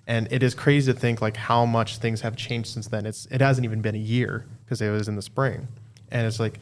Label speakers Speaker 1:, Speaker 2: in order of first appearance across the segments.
Speaker 1: And it is crazy to think like how much things have changed since then. It hasn't even been a year because it was in the spring. And it's like,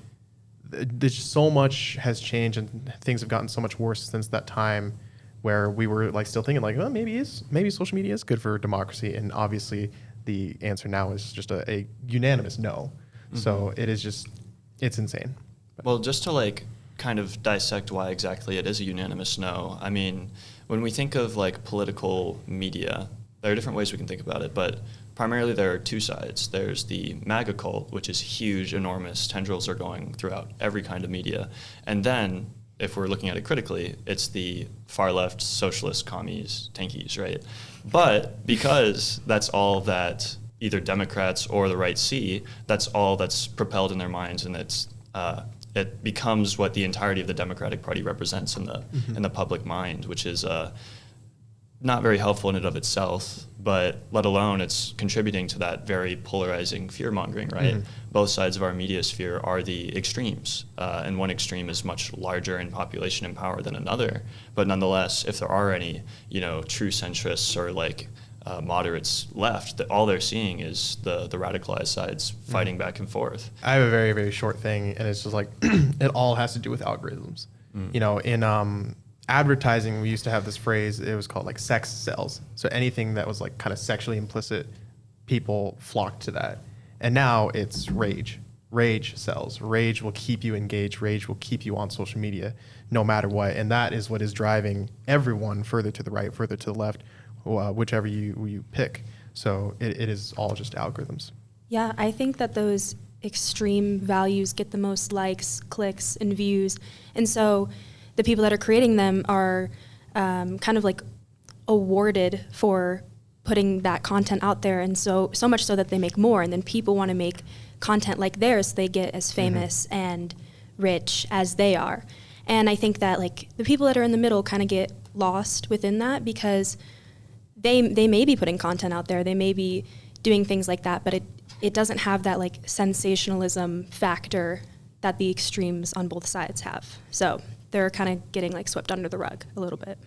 Speaker 1: there's so much has changed and things have gotten so much worse since that time, where we were like still thinking like, oh, maybe social media is good for democracy. And obviously the answer now is just a unanimous no. Mm-hmm. So it's insane.
Speaker 2: Well, just to like kind of dissect why exactly it is a unanimous no. I mean, when we think of like political media, there are different ways we can think about it, but primarily there are two sides. There's the MAGA cult, which is huge, enormous, tendrils are going throughout every kind of media. And then, if we're looking at it critically, it's the far left socialist commies, tankies, right? But because that's all that either Democrats or the right see, that's all that's propelled in their minds, and it becomes what the entirety of the Democratic Party represents in the public mind, which is not very helpful in and of itself, but let alone it's contributing to that very polarizing fear-mongering, right? Mm-hmm. Both sides of our media sphere are the extremes, and one extreme is much larger in population and power than another. But nonetheless, if there are any, true centrists or like moderates left, that all they're seeing is the radicalized sides fighting back and forth.
Speaker 1: I have a very, very short thing, and it's just like it all has to do with algorithms. In advertising, we used to have this phrase, it was called like sex sells. So anything that was like kind of sexually implicit, people flocked to that. And now it's rage. Rage sells. Rage will keep you engaged. Rage will keep you on social media no matter what. And that is what is driving everyone further to the right, further to the left, whichever you pick. So it is all just algorithms.
Speaker 3: Yeah, I think that those extreme values get the most likes, clicks, and views. And so the people that are creating them are kind of like awarded for putting that content out there, and so much so that they make more, and then people want to make content like theirs so they get as famous and rich as they are. And I think that like the people that are in the middle kind of get lost within that, because they may be putting content out there, they may be doing things like that, but it doesn't have that like sensationalism factor that the extremes on both sides have. So they're kind of getting like swept under the rug a little bit.